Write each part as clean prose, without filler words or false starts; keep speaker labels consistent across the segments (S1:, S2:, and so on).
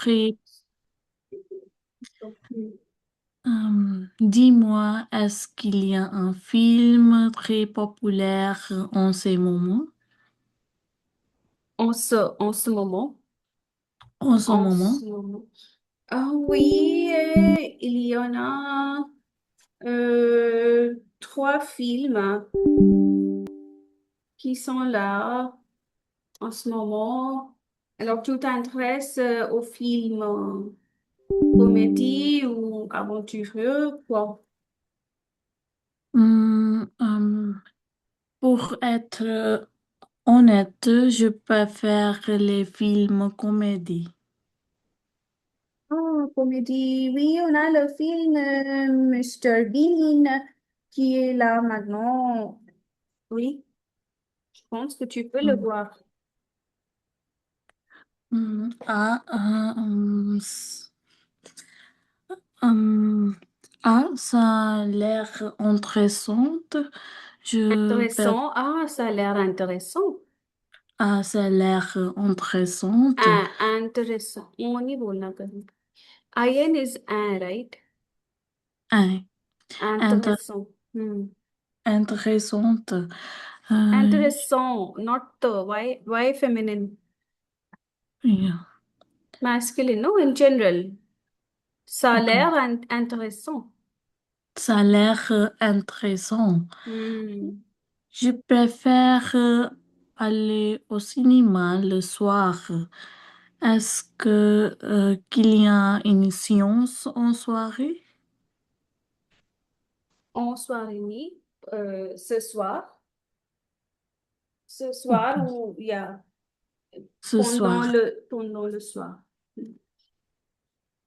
S1: Très, dis-moi, est-ce qu'il y a un film très populaire en ce moment?
S2: En ce moment,
S1: En ce
S2: en
S1: moment?
S2: ce moment. Ah oui, il y en a trois films qui sont là en ce moment. Alors, tu t'intéresses aux films comédie ou aventureux, quoi?
S1: Hum, pour être honnête, je préfère les films comédie.
S2: Ah, comédie, oui, on a le film Mr. Bean qui est là maintenant. Oui, je pense que tu peux le
S1: Hum,
S2: voir.
S1: hum, ça a l'air intéressant. Je peux,
S2: Intéressant. Ah, ça a l'air intéressant.
S1: ça a l'air intéressant.
S2: Intéressant. वो नहीं बोलना कभी. IN is right?
S1: Hein, intér-
S2: Intéressant. Hmm.
S1: intéressante. Euh,
S2: Intéressant, not the why feminine,
S1: yeah,
S2: masculine, no, in general. Ça a
S1: ok.
S2: l'air intéressant.
S1: Ça a l'air intéressant.
S2: Hmm.
S1: Je préfère aller au cinéma le soir. Est-ce que qu'il y a une séance en soirée?
S2: En soirée, oui. Ce soir. Ce
S1: Ok,
S2: soir ou il y a
S1: ce soir.
S2: pendant le soir.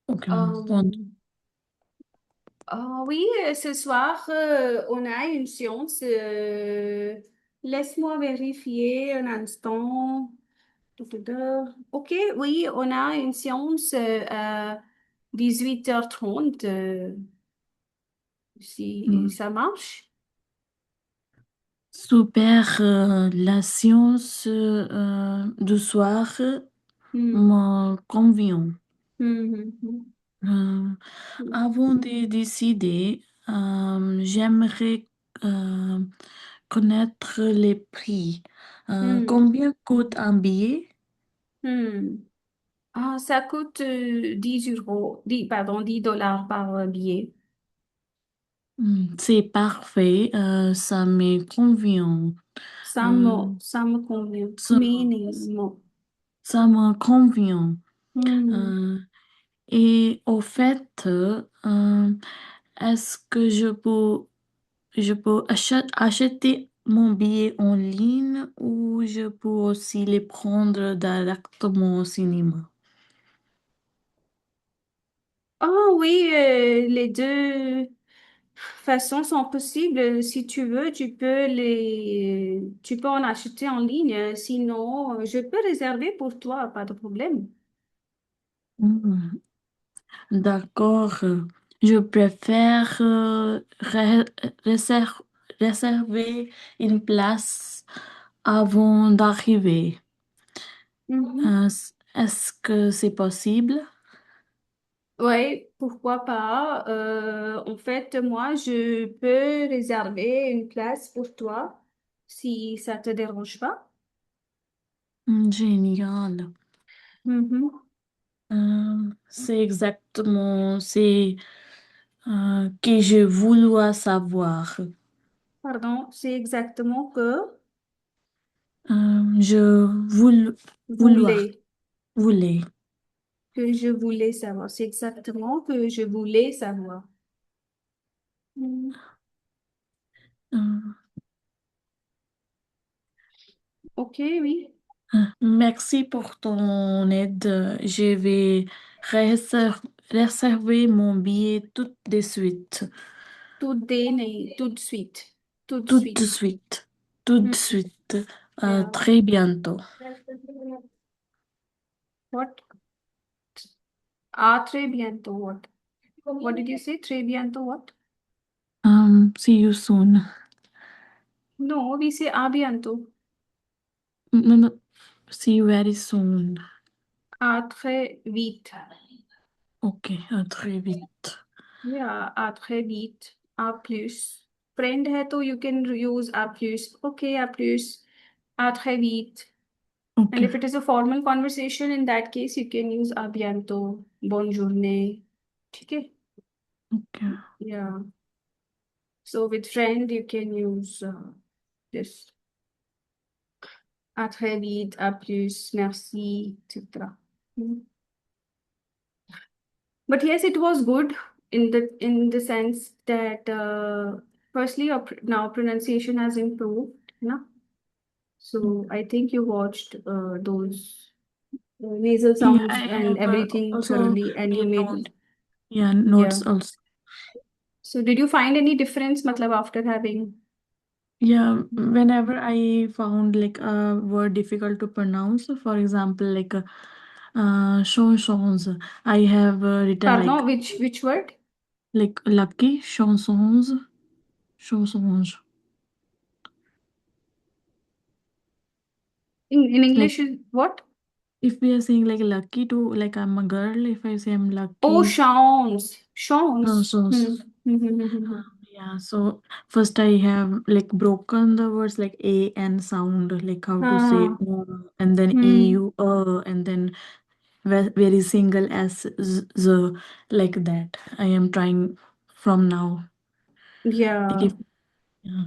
S1: Ok, bon.
S2: Euh, oui, ce soir, on a une séance. Laisse-moi vérifier un instant. Ok, oui, on a une séance à 18h30. Si
S1: Hmm.
S2: ça marche.
S1: Super, la séance du soir
S2: Hmm,
S1: me convient.
S2: hmm, hmm,
S1: Euh,
S2: hmm,
S1: Avant de décider, j'aimerais euh, connaître les prix.
S2: hmm,
S1: Combien coûte un billet?
S2: hmm. Ah, ça coûte 10 euros, 10, pardon, 10 dollars par billet.
S1: C'est parfait, ça me convient. Euh,
S2: Ça me convient.
S1: ça,
S2: Minimum.
S1: ça me convient.
S2: Hmm.
S1: Euh, et au fait, est-ce que je peux acheter mon billet en ligne ou je peux aussi les prendre directement au cinéma?
S2: Ah oui, les deux façons sont possibles. Si tu veux, tu peux en acheter en ligne. Sinon, je peux réserver pour toi, pas de problème.
S1: Hmm, d'accord. Je préfère réserver une place avant d'arriver.
S2: Mhm.
S1: Est-ce que c'est possible?
S2: Oui, pourquoi pas. En fait, moi, je peux réserver une place pour toi si ça te dérange pas.
S1: Génial.
S2: Mhm.
S1: C'est exactement c'est que je voulais savoir.
S2: Pardon, c'est exactement que
S1: Je vouloir,
S2: voulais,
S1: voulais.
S2: que je voulais savoir. C'est exactement que je voulais savoir. Mhm.
S1: Euh,
S2: Ok, oui.
S1: Merci pour ton aide. Je vais réserver mon billet tout de suite.
S2: Tout dé, नहीं, tout de suite. Tout de
S1: Tout de
S2: suite.
S1: suite. Tout de
S2: Mhm.
S1: suite.
S2: Yeah.
S1: Très bientôt.
S2: What? Ah, très bientôt. What? What did you say? Très bientôt. What?
S1: See you soon.
S2: No, we say a bientôt.
S1: No, no, see you very soon.
S2: À très vite.
S1: Ok, à très vite.
S2: या à très vite. À plus. Friend है तो you can use à plus. Okay, à plus. À très vite.
S1: Ok,
S2: And if it is a formal conversation, in that case, you can use à bientôt. Bonne journée. ठीक है?
S1: ok.
S2: Yeah. So with friend, you can use this. À très vite, à plus, merci, etc. Hmm. But yes, it was good in the sense that firstly, now pronunciation has improved. No? So I think you watched those nasal
S1: Yeah,
S2: sounds
S1: I
S2: and
S1: have
S2: everything
S1: also
S2: thoroughly, and you
S1: made notes.
S2: made
S1: Yeah,
S2: yeah.
S1: notes also.
S2: So did you find any difference, matlab, after having?
S1: Yeah, whenever I found like a word difficult to pronounce, for example, like chansons, I have written
S2: Pardon, which word?
S1: like lucky chansons, chansons.
S2: In
S1: Like
S2: English, is what?
S1: if we are saying like lucky to like I'm a girl, if I say I'm
S2: Oh,
S1: lucky,
S2: chance, chance.
S1: chansons.
S2: Hmm. Hmm, hmm, hmm, hmm, hmm.
S1: Yeah, so first I have like broken the words like a and sound, like how to say
S2: हाँ.
S1: and then e
S2: Hmm.
S1: u and then very single s z like that. I am trying from now. Like
S2: Yeah.
S1: if yeah,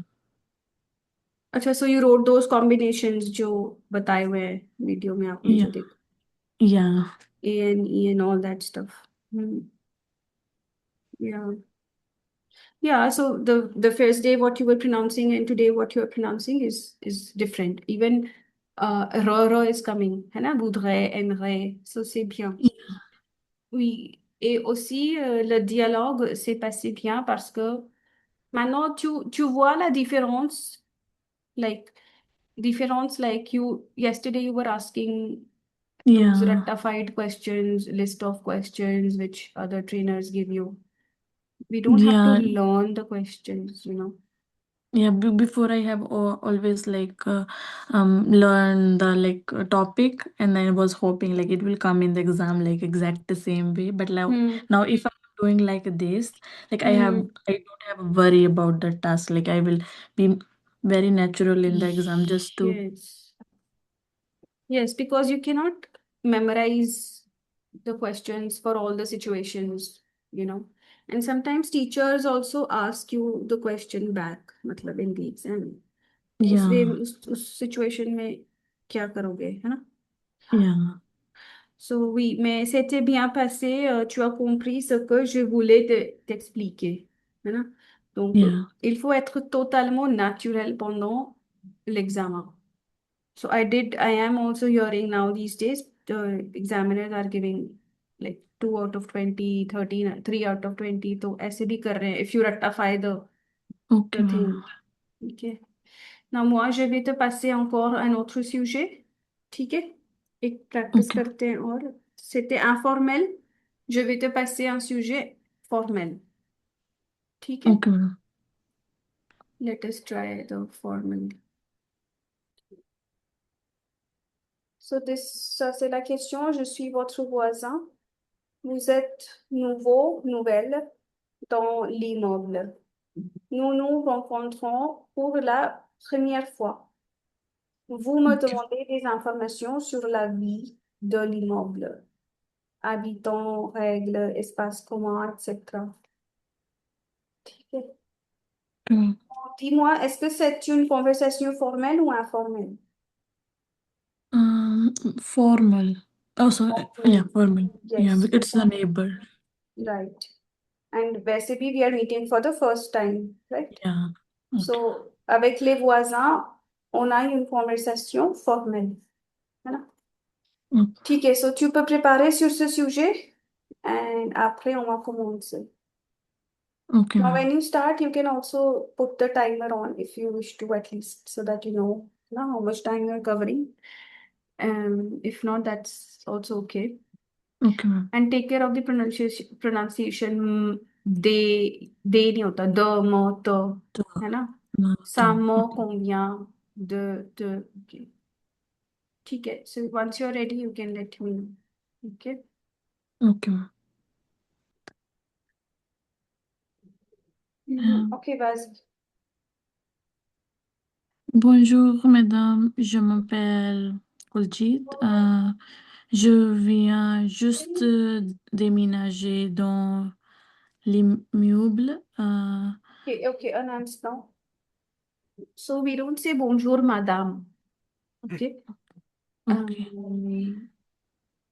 S2: अच्छा, so you wrote those combinations जो बताए हुए हैं वीडियो में आपने
S1: yeah,
S2: जो देखा,
S1: yeah,
S2: A and E and all that stuff. Hmm. Yeah. Yeah, so the first day what you were pronouncing and today what you are pronouncing is different. Even r is coming, है ना, voudrait, aimerait, so c'est bien. Oui, et aussi le dialogue s'est passé bien parce que maintenant tu vois la différence, like like you yesterday you were asking those
S1: yeah,
S2: rectified questions, list of questions which other trainers give you. We don't have to
S1: yeah.
S2: learn the questions, you know.
S1: Yeah, before I have always like learn the like topic, and I was hoping like it will come in the exam like exact the same way. But
S2: Hmm.
S1: now if I'm doing like this, like
S2: Hmm.
S1: I don't have a worry about the task. Like I will be very natural in the exam just to
S2: Yes. Yes, because you cannot memorize the questions for all the situations, you know. And sometimes teachers also ask you the question back, मतलब in the exam. तो उस वे
S1: yeah,
S2: उस सिचुएशन में क्या करोगे, है ना?
S1: yeah,
S2: So oui, mais c'était bien passé. Tu as compris ce que je voulais t'expliquer, है ना? Donc,
S1: yeah,
S2: il faut être totalement naturel pendant l'examen. So I am also hearing now these days, the examiners are giving like 2 out of 20, 13, 3 out of 20. तो ऐसे भी कर रहे हैं if you rectify
S1: okay,
S2: the
S1: ma'am.
S2: thing. Ok. Non, moi, je vais te passer encore un autre sujet. ठीक है? एक practice
S1: Okay,
S2: करते हैं और c'était informel. Je vais te passer un sujet formel. ठीक है?
S1: okay, ma'am.
S2: Let us try the formal. So ça c'est la question. Je suis votre voisin. Vous êtes nouveau, nouvelle dans l'immeuble. Nous nous rencontrons pour la première fois. Vous me
S1: Okay,
S2: demandez des informations sur la vie de l'immeuble. Habitants, règles, espace commun, etc. ठीक है?
S1: okay.
S2: Dis-moi, est-ce que c'est une conversation formelle ou informelle?
S1: Formal. Oh, sorry. Yeah,
S2: Formelle.
S1: formal. Yeah,
S2: Yes,
S1: it's a neighbor.
S2: right. And वैसे भी we are meeting for the first time, right?
S1: Yeah. Okay.
S2: So, avec les voisins, on a une conversation formelle. है ना?
S1: Okay.
S2: ठीक है, so tu peux préparer sur ce sujet and après on va commencer.
S1: Okay,
S2: Now,
S1: ma'am.
S2: when you start, you can also put the timer on if you wish to, at least, so that you know now how much time you're covering. And if not, that's also okay.
S1: Okay, ma'am.
S2: And take care of the pronunciation. They नहीं होता द म त,
S1: So,
S2: है ना?
S1: not,
S2: Ça me
S1: okay.
S2: convient de okay. ठीक है. So once you're ready, you can let me know. Okay.
S1: Ok. Euh,
S2: Okay, vas-y.
S1: Bonjour, mesdames. Je m'appelle Koljeet. Je viens juste déménager dans l'immeuble.
S2: Okay, okay, announce now. So we don't say bonjour, madame. Okay.
S1: Ok,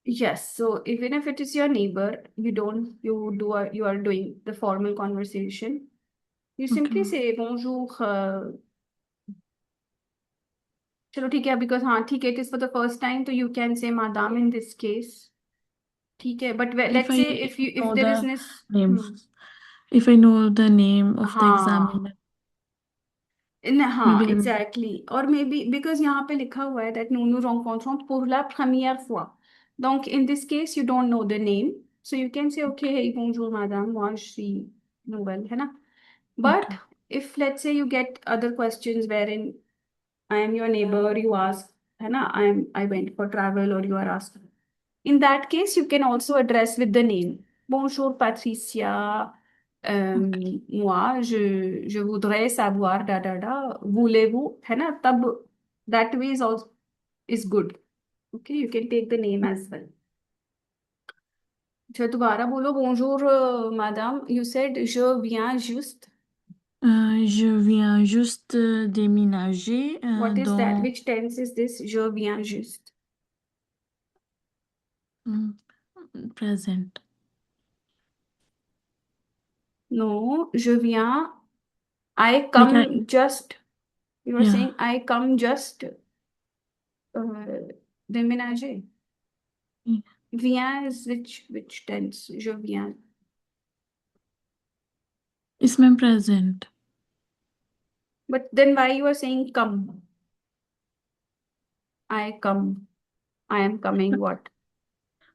S2: Yes. So even if it is your neighbor, you are doing the formal conversation. You
S1: ok,
S2: simply say bonjour. चलो ठीक है because हाँ ठीक है it is for the first time तो you can say madam in this case. ठीक है but
S1: If
S2: let's
S1: I
S2: say if
S1: know
S2: there is
S1: the
S2: this
S1: name, if I know the name of the
S2: हाँ
S1: examiner,
S2: हाँ
S1: maybe I will.
S2: exactly और maybe because यहाँ पे लिखा हुआ है that nous nous rencontrons pour la première fois donc in this case you don't know the name so you can say okay hey bonjour madame moi je suis nouvelle है ना
S1: Okay,
S2: but if let's say you get other questions wherein I am your neighbor you ask है ना I went for travel or you are asking in that case you can also address with the name bonjour Patricia
S1: okay,
S2: moi, je voudrais savoir, da, da, da, voulez-vous, है ना, तब, that way is also, is good. Okay, you can take the name as well. अच्छा, दोबारा बोलो, bonjour, madame, you said, je viens juste.
S1: Je viens juste déménager
S2: What is that?
S1: dans
S2: Which tense is this? Je viens juste.
S1: hmm, present.
S2: No, je viens, I
S1: Like
S2: come just, you are
S1: yeah,
S2: saying, I come just, déménager. Viens is which tense? Je viens.
S1: इसमें present.
S2: But then why you are saying come? I come. I am coming. What?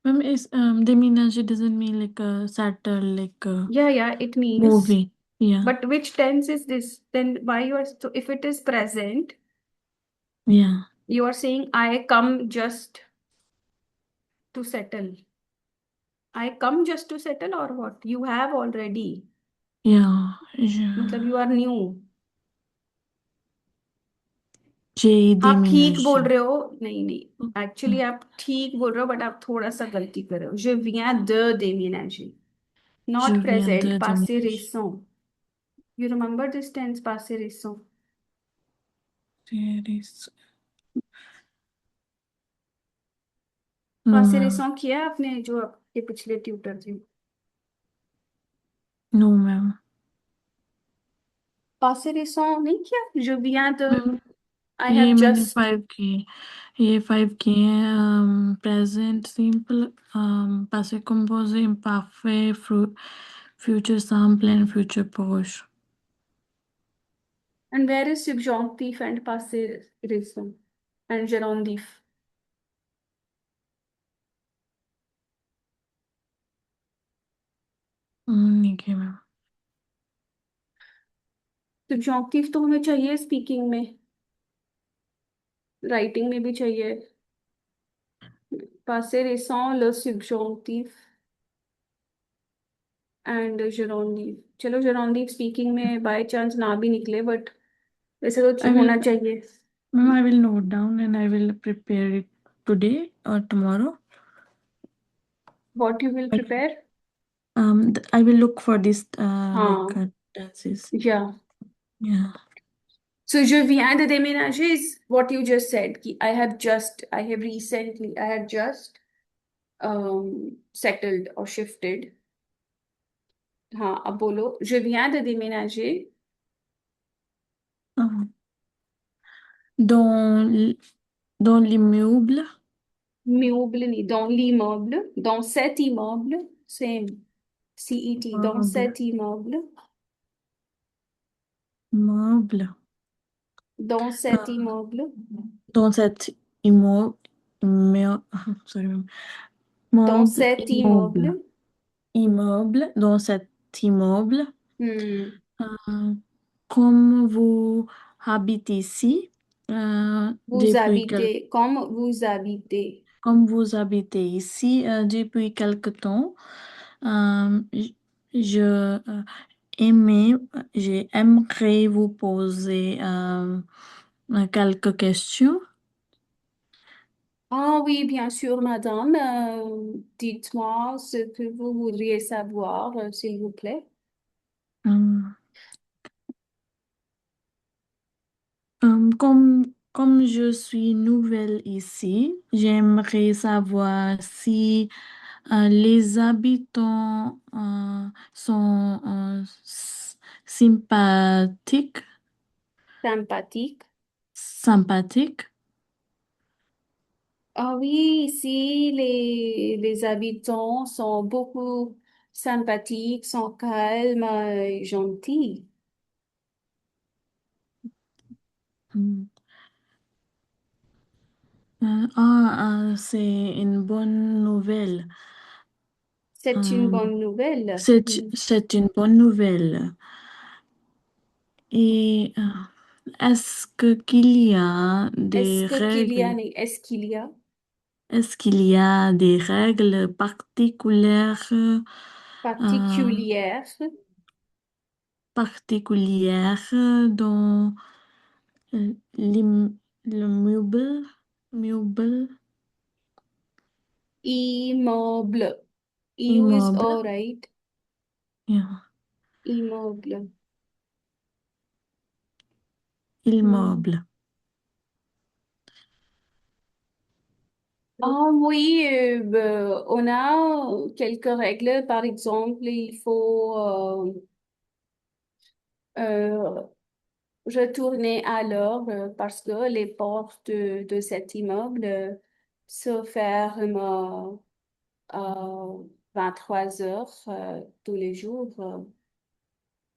S1: Ma'am, is déménager doesn't mean like a settle, like a
S2: Yeah, yeah, it means.
S1: movie. Yeah,
S2: But which tense is this? Then why you are so if it is present,
S1: yeah,
S2: you are saying I come just to settle. I come just to settle or what? You have already.
S1: yeah.
S2: मतलब you are new.
S1: J'ai
S2: आप ठीक बोल
S1: déménagé.
S2: रहे हो नहीं नहीं एक्चुअली आप ठीक बोल रहे हो बट आप थोड़ा सा गलती कर रहे हो je viens de déménager
S1: Je
S2: not
S1: viens
S2: present
S1: de
S2: passé
S1: déménager.
S2: récent you remember this tense passé récent
S1: Paris. No,
S2: passé
S1: ma'am.
S2: récent किया आपने जो आपके पिछले ट्यूटर थे
S1: No, ma'am.
S2: passé récent नहीं किया je viens de
S1: Ma'am,
S2: I
S1: ये
S2: have
S1: मैंने
S2: just
S1: 5 किए हैं present simple passé composé imparfait future simple and future proche.
S2: and where is subjonctif and passé récent and gérondif
S1: ठीक है मैम.
S2: subjonctif तो हमें चाहिए स्पीकिंग में राइटिंग में भी चाहिए passé récent le subjonctif and जेरोनदीप चलो जेरोनदीप स्पीकिंग में बाय चांस ना भी निकले बट वैसे
S1: I
S2: तो
S1: will
S2: होना चाहिए
S1: Ma'am, I will note down and I will prepare it today or tomorrow.
S2: What you will
S1: Like,
S2: prepare
S1: I will look for this like
S2: हाँ
S1: dances.
S2: या
S1: Yeah.
S2: so je viens de déménager is what you just said कि I have recently I had just settled or shifted हाँ अब बोलो je viens de déménager
S1: Um, dans dans l'immeuble,
S2: meuble नहीं dans l'immeuble dans cet immeuble same CET dans
S1: meuble,
S2: cet immeuble
S1: meuble.
S2: dans cet immeuble
S1: Dans cet immeuble, sorry, ma'am.
S2: dans
S1: Meuble,
S2: cet
S1: immeuble,
S2: immeuble,
S1: immeuble, dans cet immeuble.
S2: hmm,
S1: Euh, Comme vous habitez ici
S2: vous
S1: depuis quelques
S2: habitez comme vous habitez.
S1: comme vous habitez ici depuis quelque temps, je aimais, j'aimerais vous poser quelques questions.
S2: Ah oui, bien sûr, madame. Dites-moi ce que vous voudriez savoir, s'il vous plaît.
S1: Euh, comme je suis nouvelle ici, j'aimerais savoir si les habitants sont sympathiques,
S2: Sympathique.
S1: sympathiques.
S2: Ah oui, ici, les habitants sont beaucoup sympathiques, sont calmes et gentils.
S1: Mm. C'est une bonne nouvelle.
S2: C'est une
S1: Euh,
S2: bonne nouvelle.
S1: c'est une bonne nouvelle. Et est-ce qu'il y a des règles?
S2: Est-ce qu'il y a
S1: Est-ce qu'il y a des règles particulières, euh,
S2: particulière,
S1: particulières dans l'immeuble, meuble,
S2: immeuble. You is
S1: immeuble,
S2: all right.
S1: yeah,
S2: Immeuble. Hmm.
S1: immeuble.
S2: Ah oui, on a quelques règles. Par exemple, il faut euh, retourner à l'heure parce que les portes de cet immeuble se ferment à 23 heures tous les jours.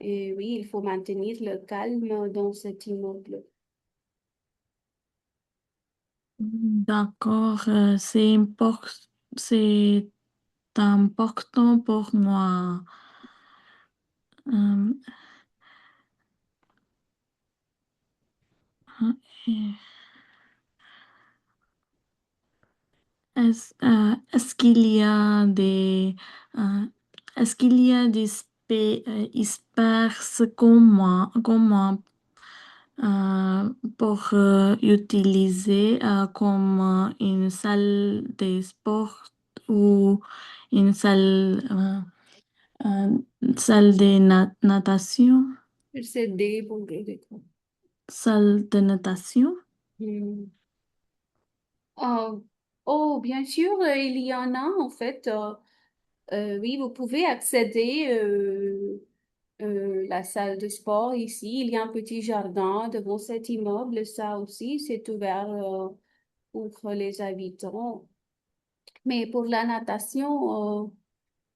S2: Et oui, il faut maintenir le calme dans cet immeuble.
S1: D'accord, c'est important pour moi. Euh, est-ce qu'il y a euh, est-ce qu'il y a des espaces communs pour utiliser comme une salle de sport ou une salle de natation?
S2: C'est des bons gars.
S1: Salle de natation?
S2: Hmm. Euh, oh, bien sûr, il y en a en fait. Oui, vous pouvez accéder la salle de sport ici. Il y a un petit jardin devant cet immeuble. Ça aussi, c'est ouvert pour les habitants. Mais pour la natation,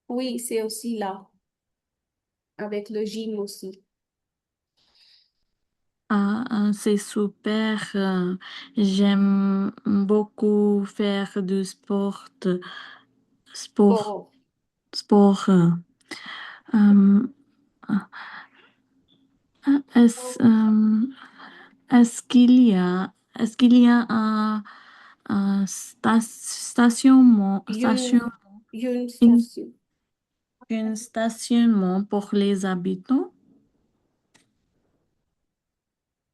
S2: oui, c'est aussi là, avec le gym aussi.
S1: C'est super. J'aime beaucoup faire du sport,
S2: Bon,
S1: sport. Euh, est-ce, est-ce qu'il y a
S2: une, une
S1: une,
S2: station.
S1: un stationnement pour les habitants?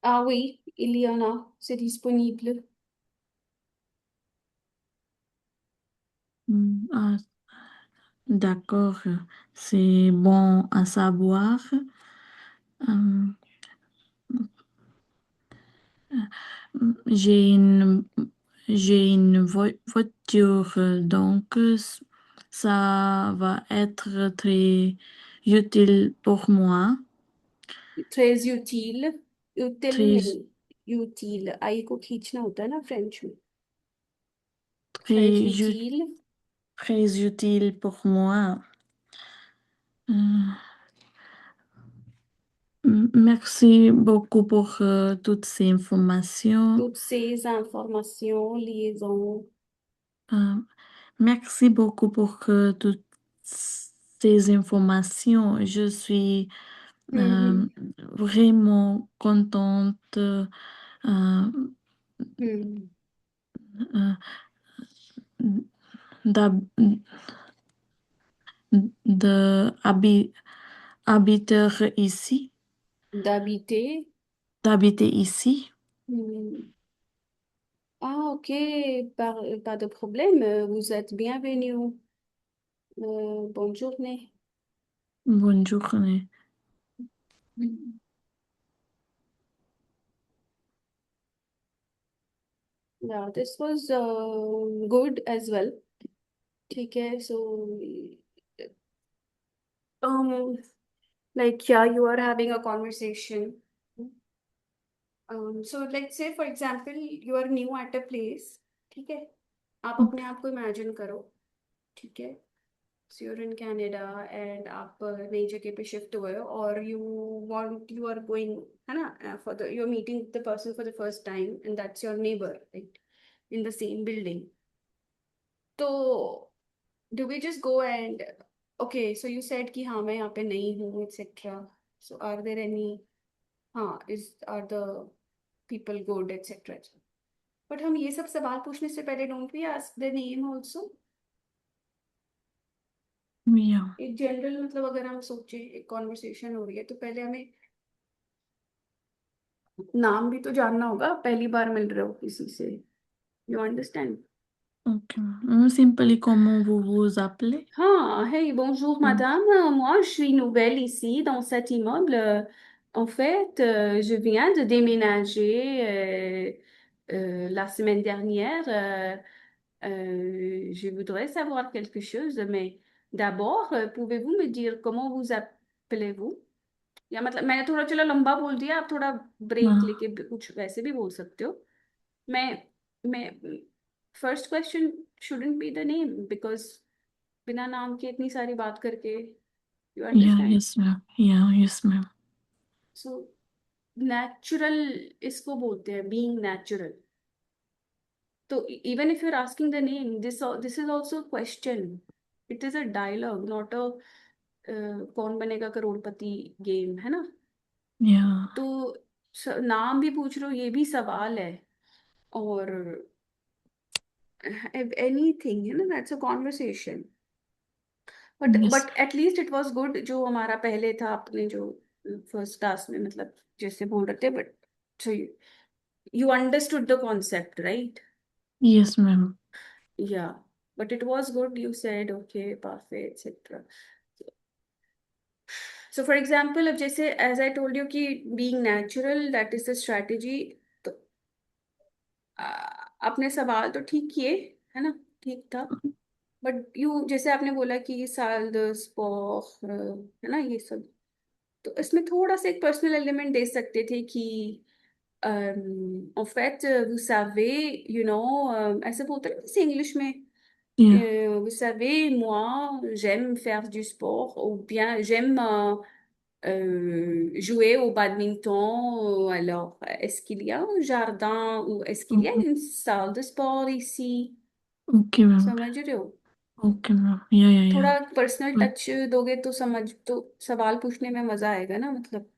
S2: Ah oui, il y en a, c'est disponible.
S1: D'accord, c'est bon à savoir. Euh, J'ai une, j'ai une voiture, donc ça va être très utile pour moi.
S2: Très utile. Utile
S1: Très,
S2: नहीं, utile आई को खींचना होता है ना फ्रेंच में. Très
S1: très,
S2: utile.
S1: très utile pour moi. Euh, Merci beaucoup pour toutes ces informations.
S2: Toutes ces informations, liaisons.
S1: Euh, Merci beaucoup pour toutes ces informations. Je suis
S2: Mhm.
S1: vraiment contente. Euh,
S2: Hmm.
S1: euh, d'hab- de habiter ici,
S2: d'habiter.
S1: d'habiter ici.
S2: Hmm. Ah, ok, pas de problème. Vous êtes bienvenue. Bonne journée.
S1: Bonne journée.
S2: Mm. Yeah, this was good as well. ठीक है, so um, like yeah, you are having a conversation. So let's say for example you are new at a place. ठीक है, आप अपने आप को इमेजिन करो. ठीक है, so you're in Canada and आप नई जगह पे शिफ्ट हुए हो और you are going है ना, for the you're meeting the person for the first time and that's your neighbor, right, in the same building. तो do we just go and okay, so you said कि हाँ मैं यहाँ पे नहीं हूँ etc. So are there any, हाँ, is are the people good etc. But हम ये सब सवाल पूछने से पहले don't we ask the name also.
S1: Yeah.
S2: एक जनरल मतलब अगर हम सोचे एक कॉन्वर्सेशन हो रही है तो पहले हमें नाम भी तो जानना होगा, पहली बार मिल रहे हो किसी से. You understand?
S1: Ok. Simplement, comment vous vous appelez?
S2: Ah, hey, bonjour
S1: Mm.
S2: madame. Moi, je suis nouvelle ici dans cet immeuble. En fait, je viens de déménager la semaine dernière. Je voudrais savoir quelque chose, mais d'abord, pouvez-vous me dire comment vous appelez-vous? या मतलब मैंने थोड़ा चलो लंबा बोल दिया, आप थोड़ा ब्रेक
S1: Ah,
S2: लेके कुछ वैसे भी बोल सकते हो. मैं मैं first question shouldn't be the name because बिना नाम के इतनी सारी बात करके. You
S1: yeah,
S2: understand?
S1: yes, ma'am. Yeah, yes, ma'am.
S2: So natural इसको बोलते हैं, बीइंग नेचुरल. तो even if you are asking the name, this is also question. It is a dialogue, not a Kaun Banega करोड़पति गेम, है ना.
S1: Yeah,
S2: तो नाम भी पूछ रहे हो, ये भी सवाल है. और एनीथिंग है ना, that's a conversation.
S1: yes,
S2: but at least it was good जो हमारा पहले था, अपने जो फर्स्ट क्लास में, मतलब जैसे बोल रहे थे. But so you understood the concept, right?
S1: yes, ma'am.
S2: Yeah, but it was good. You said okay, parfait, etc. So for example, अब जैसे as I told you कि being natural, that is the strategy. तो आ, आपने सवाल तो ठीक किए, है ना, ठीक था. बट यू जैसे आपने बोला कि साल द स्पोर है ना, ये सब. तो इसमें थोड़ा सा एक पर्सनल एलिमेंट दे सकते थे कि en fait, vous savez, you know, ऐसे बोलते हैं ना जैसे इंग्लिश में.
S1: Yeah,
S2: Vous savez, moi, j'aime faire du sport ou bien j'aime jouer au badminton. Alors, est-ce qu'il y a un jardin ou est-ce qu'il y a
S1: okay,
S2: une salle de sport ici?
S1: okay, ma'am.
S2: समझ रहे हो?
S1: Okay, ma'am. Yeah, yeah, yeah.
S2: थोड़ा personal
S1: Mm.
S2: Touch दोगे तो समझ तो सवाल पूछने में मजा आएगा ना, मतलब.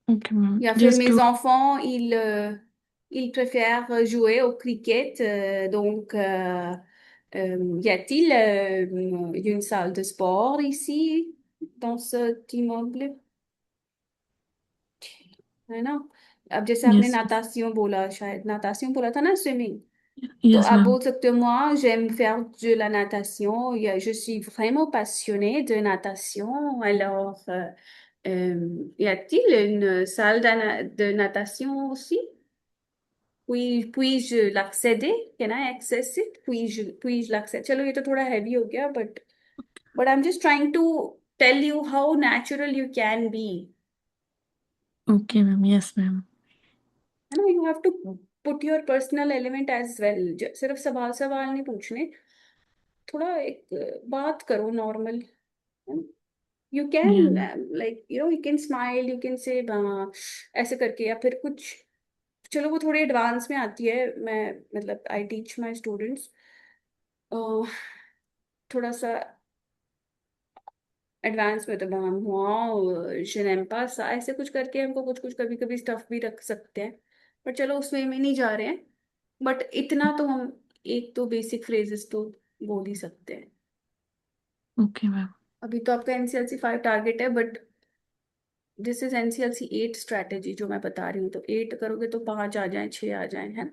S1: Okay, ma'am.
S2: या फिर
S1: Just
S2: mes
S1: to,
S2: enfants, ils préfèrent jouer au cricket. Donc, y a-t-il une salle de sport ici, dans cet immeuble? है ना. अब जैसे आपने
S1: yes, yes,
S2: नातासियों बोला, शायद नातासियों बोला था ना, स्विमिंग. तो
S1: yes,
S2: आप
S1: ma'am.
S2: बोल सकते हो, moi, j'aime faire de la natation. Je suis vraiment passionnée de natation. Alors, y a-t-il une salle de natation aussi? Puis-je l'accéder? Can I access it? Puis-je l'accéder? चलो ये तो थोड़ा हैवी हो गया, but I'm just trying to tell you how natural you can be.
S1: Okay, ma'am. Yes, ma'am.
S2: है ना, you have to put your personal element as well. सिर्फ सवाल सवाल नहीं पूछने. थोड़ा एक बात करो normal. You can
S1: Yeah,
S2: like you know, you can smile, you can से ऐसे करके, या फिर कुछ. चलो वो थोड़ी एडवांस में आती है. मैं मतलब आई टीच माई स्टूडेंट्स थोड़ा सा एडवांस में. तो हम wow je n'aime pas ça ऐसे कुछ करके हमको कुछ कुछ कभी कभी स्टफ भी रख सकते हैं. पर चलो उस वे में नहीं जा रहे हैं. बट इतना तो हम एक तो बेसिक फ्रेजेस तो बोल ही सकते हैं।
S1: Okay ma'am.
S2: अभी तो आपका एनसीएलसी 5 टारगेट है, बट दिस इज एनसीएलसी 8 स्ट्रैटेजी जो मैं बता रही हूँ, तो 8 करोगे तो 5 आ जाए, 6 आ जाए, है।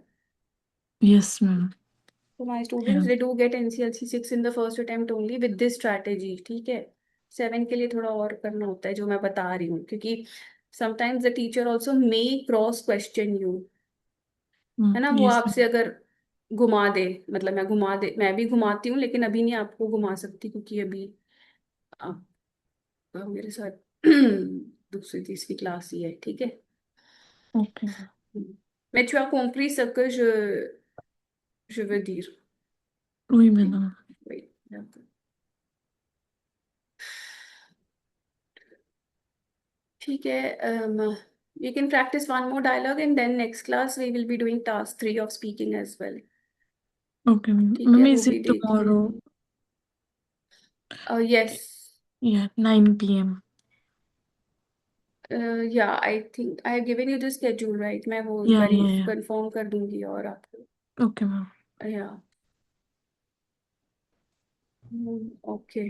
S1: Yes ma'am.
S2: तो माय
S1: है।
S2: स्टूडेंट्स, दे डू गेट एनसीएलसी 6 in the first attempt only with this strategy, ठीक है। 7 के लिए थोड़ा और करना होता है जो मैं बता रही हूँ, क्योंकि sometimes the teacher also may cross question you, है ना। वो
S1: यस
S2: आपसे
S1: मैम।
S2: अगर घुमा दे, मतलब मैं भी घुमाती हूँ, लेकिन अभी नहीं आपको घुमा सकती, क्योंकि अभी आप मेरे साथ दूसरी तीसरी क्लास ही है, ठीक है।
S1: Okay ma'am.
S2: Mais tu as compris ce que je veux dire.
S1: Oui
S2: Oui,
S1: madame।
S2: oui, d'accord. ठीक है, you can practice one more dialogue and then next class we will be doing task 3 of speaking as well.
S1: Okay ma'am,
S2: ठीक है,
S1: मैम
S2: वो
S1: इज
S2: भी
S1: इट
S2: देखिए।
S1: Tomorrow?
S2: Yes,
S1: या 9 p.m.?
S2: या I think I have given you the schedule, right. मैं वो
S1: या
S2: कंफर्म कर दूंगी और आपको।
S1: Okay ma'am.
S2: या okay.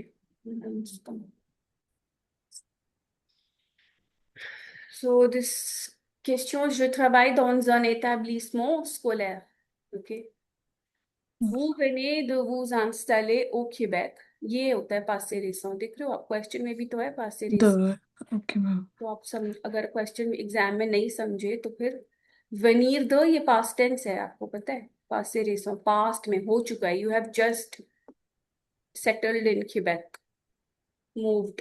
S2: So this question, je travaille dans un établissement scolaire. Ok. Vous venez de vous installer au Québec. ये होता है passé récent, देख रहे हो आप, क्वेश्चन में भी तो है passé
S1: the
S2: récent।
S1: Okay ma'am.
S2: तो आप समझ, अगर क्वेश्चन एग्जाम में नहीं समझे तो फिर venir de ये past tense है, आपको पता है। passé récent past में हो चुका है, you have just settled in Quebec, moved,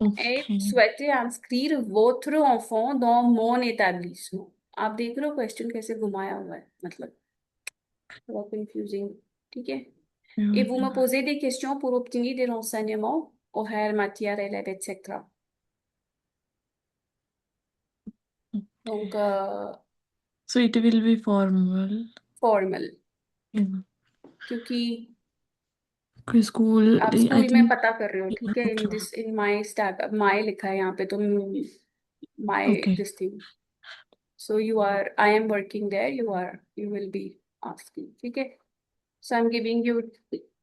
S2: et
S1: okay.
S2: souhaitez inscrire votre enfant dans mon établissement। आप देख रहे हो क्वेश्चन कैसे घुमाया हुआ है, मतलब थोड़ा कंफ्यूजिंग, ठीक है। Et vous me posez des questions pour obtenir des renseignements, horaires, matières, élèves, etc. Donc,
S1: so it will be formal?
S2: Formal, क्योंकि
S1: कोई स्कूल?
S2: आप
S1: आई
S2: स्कूल में
S1: थिंक।
S2: पता कर रहे हो, ठीक है। In
S1: okay
S2: this in my start my लिखा है यहाँ पे, तो my
S1: okay
S2: this thing. So you are, I am working there, you will be asking, ठीक है। So I'm giving you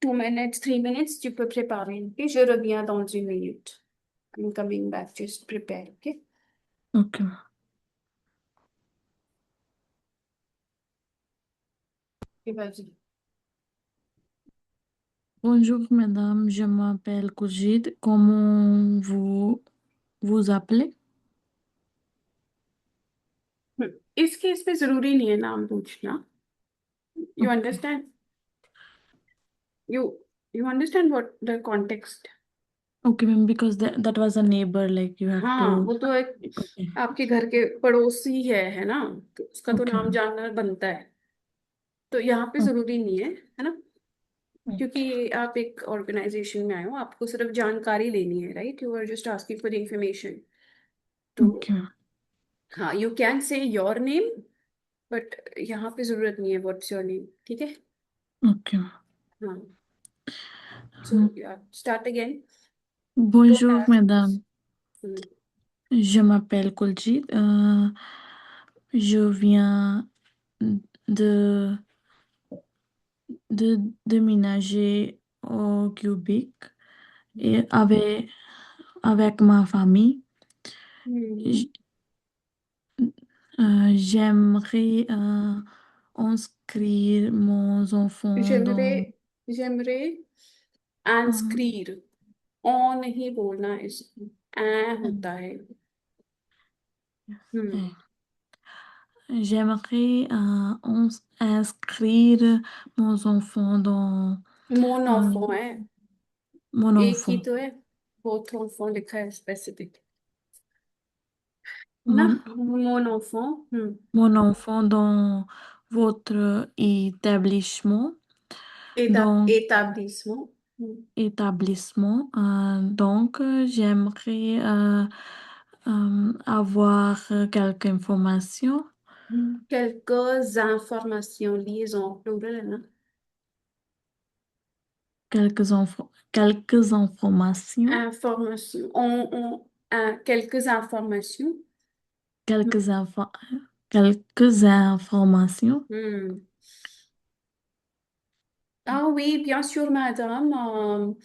S2: 2 minutes, 3 minutes. Tu peux préparer. Ok, je reviens dans une minute. I'm coming back. Just prepare. Ok.
S1: Okay.
S2: Ok, vas-y.
S1: Bonjour madame, je m'appelle Koujid. Comment vous appelez?
S2: इस case पे जरूरी नहीं है नाम पूछना। You
S1: okay.
S2: understand? You you understand what the context?
S1: Okay ma'am, because that was a neighbour, like you have to.
S2: हाँ, वो तो एक
S1: ओके।
S2: आपके घर के पड़ोसी है ना। तो उसका तो
S1: ओके
S2: नाम
S1: मैम।
S2: जानना बनता है। तो यहाँ पे जरूरी नहीं है ना।
S1: ओके।
S2: क्योंकि आप एक ऑर्गेनाइजेशन में आए हो, आपको सिर्फ जानकारी लेनी है, right. You are just asking for information. तो
S1: ओके मैम।
S2: हाँ, you can say your name, but यहाँ पे जरूरत नहीं है व्हाट्स योर नेम, ठीक है।
S1: ओके
S2: हाँ, सो
S1: मैम।
S2: या start again. Don't
S1: Bonjour
S2: ask.
S1: madame, je m'appelle Koljit. Je viens de, de déménager au Québec et avec ma famille. J- J'aimerais inscrire mon enfant dans...
S2: j'aimerais
S1: euh,
S2: inscrire, on नहीं बोलना इसको, ए होता है। हम्म
S1: J'aimerais inscrire mon enfant dans
S2: mon
S1: euh,
S2: enfant है,
S1: mon
S2: एक ही
S1: enfant.
S2: तो है। बहुत enfant लिखा है स्पेसिफिक, है ना।
S1: Mon,
S2: mon enfant,
S1: mon enfant dans votre établissement. Dans
S2: établissement,
S1: établissement. Donc, j'aimerais avoir quelques informations.
S2: quelques informations, liaison plural है ना।
S1: Quelques informations.
S2: Information, quelques informations,
S1: Quelques info- quelques informations.
S2: Hmm Ah oui, bien sûr, madame.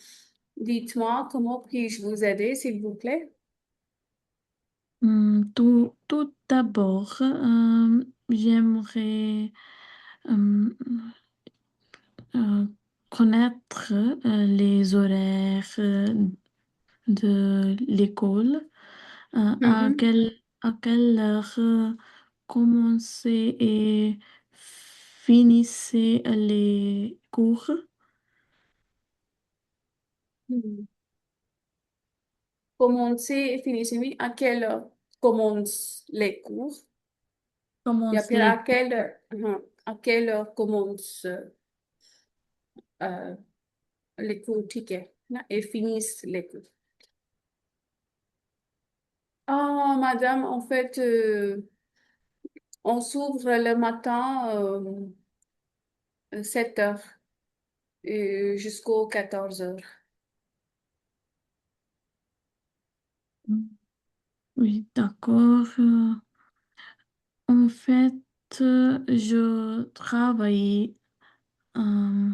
S2: Dites-moi, comment puis-je vous aider, s'il vous plaît?
S1: Tout d'abord, j'aimerais euh, euh, connaître les horaires de l'école.
S2: Mhm.
S1: À quelle heure commencer et finissez les cours?
S2: Hmm. Commencez et finissez, oui. À quelle heure commencent les cours? Et
S1: Commence
S2: après,
S1: les
S2: à quelle heure commencent euh, les cours tickets et finissent les cours? Ah, madame, en fait, on s'ouvre le matin 7 heures jusqu'aux 14 heures.
S1: Oui, d'accord. En fait, je travaille. euh,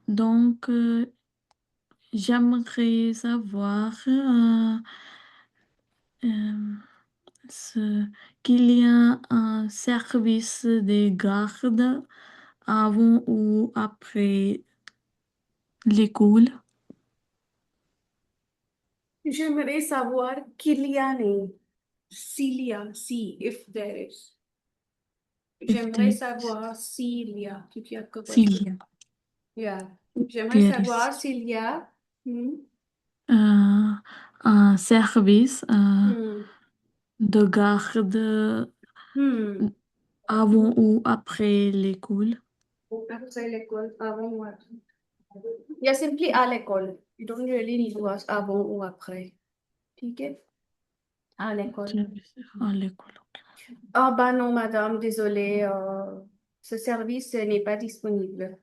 S1: donc, j'aimerais savoir euh, ce- qu'il y a un service de garde avant ou après l'école.
S2: J'aimerais savoir qu'il y a n'est. S'il y a, si, if there is.
S1: If
S2: J'aimerais
S1: there,
S2: savoir s'il y a, क्योंकि आपका
S1: s'il
S2: question.
S1: y a,
S2: Yeah. J'aimerais
S1: there is
S2: savoir s'il y a. Hmm,
S1: euh, un service
S2: hmm,
S1: de garde
S2: hmm.
S1: avant ou après l'école.
S2: Après l'école, avant ou après. Yeah, simply à l'école. You don't really need to ask avant ou après. ठीक है? À l'école.
S1: Service à l'école. Ok.
S2: Ah bah non, madame, désolée, ce service n'est pas disponible.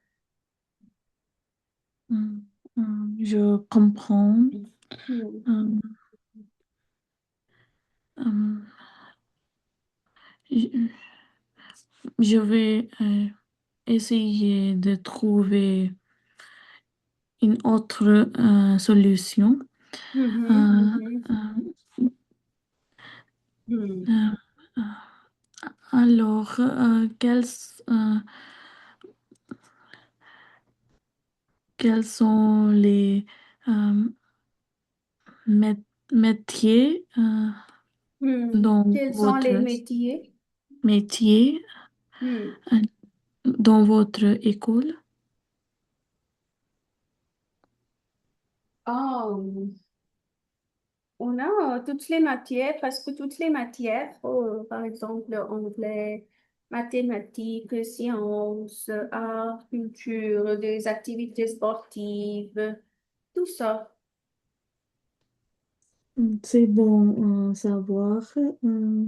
S1: Je comprends.
S2: Hmm.
S1: Euh, euh, je je vais essayer de trouver une autre solution.
S2: Mhm,
S1: Euh,
S2: mhm,
S1: euh,
S2: hmm.
S1: euh, euh, alors, euh, quels sont les euh, métiers
S2: Hmm.
S1: dans
S2: Quels sont les
S1: votre
S2: métiers?
S1: métier,
S2: Hmm.
S1: euh, dans votre école?
S2: Ah, on a toutes les matières, presque toutes les matières, par exemple anglais, mathématiques, sciences, art, culture, des activités sportives, tout ça.
S1: C'est bon à savoir. Euh,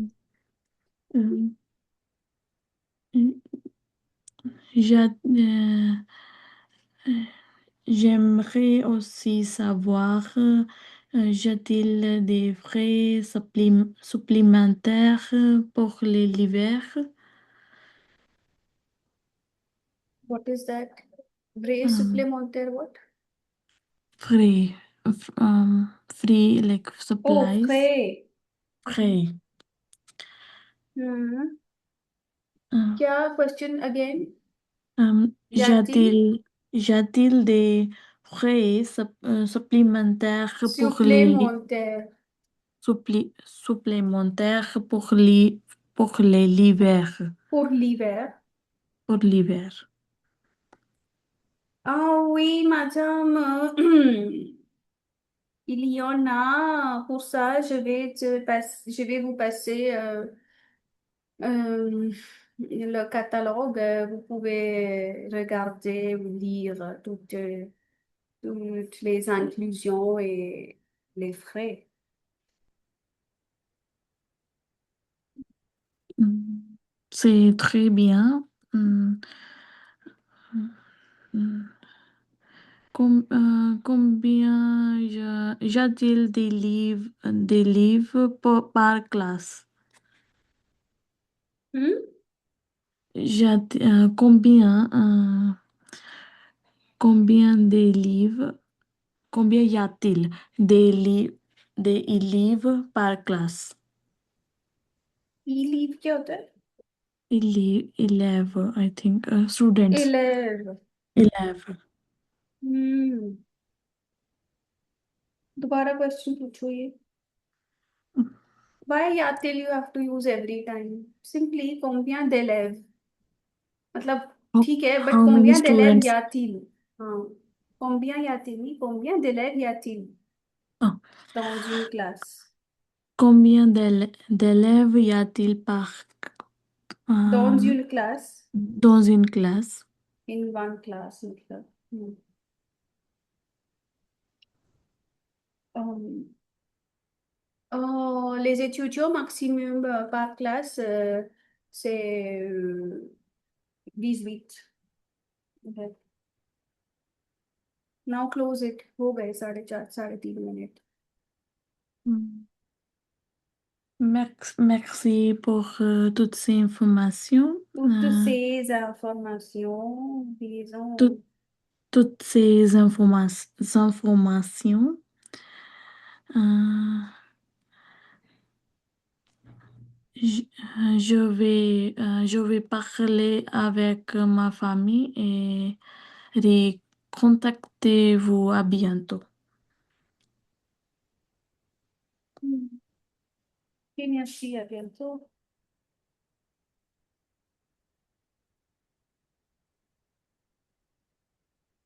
S1: j'a- euh, J'aimerais aussi savoir, y a-t-il des frais supplémentaires pour l'hiver?
S2: What is that? Vrai
S1: Euh,
S2: supplémentaire, what?
S1: Free, free like
S2: Oh,
S1: supplies.
S2: frais.
S1: Frais.
S2: Hmm.
S1: Euh,
S2: क्या question again? Y a-t-il
S1: y a-t-il des frais supplémentaires
S2: supplémentaire
S1: supplémentaires pour l'hiver?
S2: pour l'hiver?
S1: Pour l'hiver.
S2: Ah oui, madame. Il y en a. Pour ça, je vais vous passer le catalogue. Vous pouvez regarder ou lire toutes les inclusions et les frais.
S1: Mm. C'est très bien. Mm, mm. Combien y a-t-il des livres par classe?
S2: Hmm?
S1: combien de livres, combien y a-t-il des livres par classe?
S2: ई लीव क्या होता है?
S1: Élèves, I think, students.
S2: 11।
S1: Élèves.
S2: हम्म। दोबारा क्वेश्चन पूछो ये। Why yatil you have to use every time? Simply combien d'élèves? मतलब
S1: How,
S2: ठीक है, but
S1: how many
S2: combien d'élèves y
S1: students?
S2: a-t-il? हाँ, combien y a-t-il नहीं, combien d'élèves y a-t-il
S1: Oh,
S2: dans une classe?
S1: combien d'élèves y a-t-il
S2: Dans
S1: euh,
S2: une classe,
S1: dans une classe?
S2: in one class मतलब। Um, les étudiants maximum par classe, c'est 18। Now close it, हो गए 4:30 3:30 minute.
S1: Hmm. Merci pour toutes ces informations.
S2: Toutes ces informations,
S1: Tout-
S2: disons.
S1: toutes ces informations. Euh, je, je vais parler avec ma famille et recontactez-vous à bientôt.
S2: Ok, merci, à bientôt.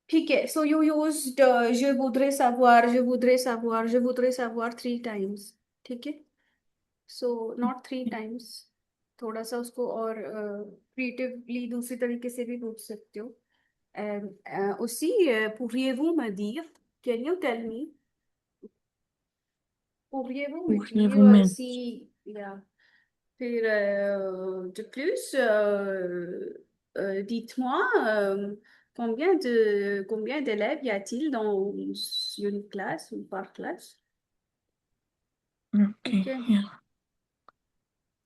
S2: ठीक है, so you used je voudrais savoir 3 times। ठीक है, so not 3 times। थोड़ा सा उसको और क्रिएटिवली दूसरी तरीके से भी पूछ सकते हो। aussi, pourriez-vous me dire, can you tell me, pourriez-vous me dire
S1: Pourriez-vous me...
S2: si, yeah. Puis, de plus, dites-moi, combien d'élèves y a-t-il dans une classe ou par classe? ठीक
S1: Okay,
S2: है।
S1: yeah.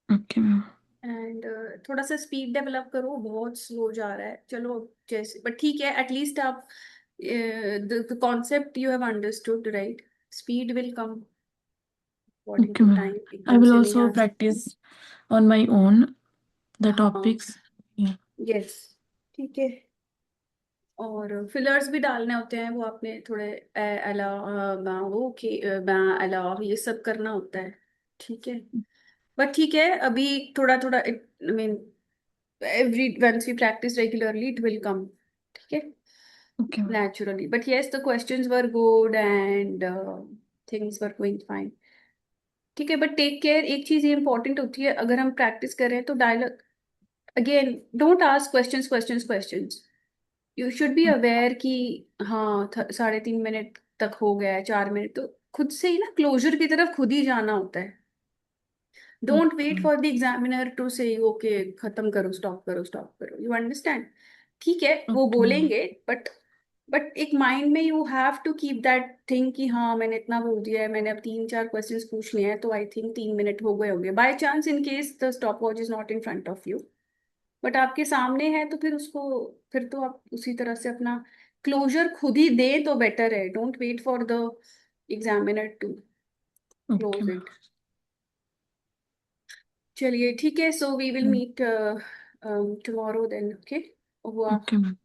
S1: Okay, ma'am.
S2: एंड थोड़ा सा speed develop करो, बहुत स्लो जा रहा है, चलो जैसे, बट ठीक है, एटलीस्ट आप the concept you have understood, right? Speed will come according
S1: Okay,
S2: to
S1: ma'am.
S2: Time,
S1: I
S2: एकदम
S1: will
S2: से नहीं
S1: also
S2: आ
S1: practice on my own the
S2: हाँ,
S1: topics. Yeah.
S2: यस, ठीक है। और फिलर्स भी डालने होते हैं, वो आपने थोड़े अला बा वो के बा अला ये सब करना होता है। ठीक है, बट ठीक है, अभी थोड़ा थोड़ा, I mean every once we practice regularly it will come। ठीक है,
S1: Okay, ma'am.
S2: naturally, but yes, the questions were good and things were going fine। ठीक है, बट टेक केयर, एक चीज ये इंपॉर्टेंट होती है, अगर हम प्रैक्टिस कर रहे हैं तो dialogue, again don't ask questions questions questions. You should be aware कि हाँ 3.5 मिनट तक हो गया है, 4 मिनट, तो खुद से ही ना क्लोजर की तरफ खुद ही जाना होता है। Don't wait
S1: Okay.
S2: For the examiner to say okay खत्म करो, स्टॉप करो, यू अंडरस्टैंड? ठीक है, वो
S1: Okay, ma'am.
S2: बोलेंगे, बट एक माइंड में you have to keep that thing कि हाँ मैंने इतना बोल दिया है, मैंने अब 3 4 क्वेश्चंस पूछ लिए हैं, तो आई थिंक 3 मिनट हो गए होंगे, by chance in case the stop watch is not in front of you, but आपके सामने है, तो फिर उसको, फिर तो आप उसी तरह से अपना क्लोजर खुद ही दें तो बेटर है। Don't wait for the examiner to
S1: Okay,
S2: close
S1: ma'am.
S2: It. चलिए ठीक है, so we will
S1: Mm.
S2: Meet tomorrow then, okay.
S1: Okay, ma'am.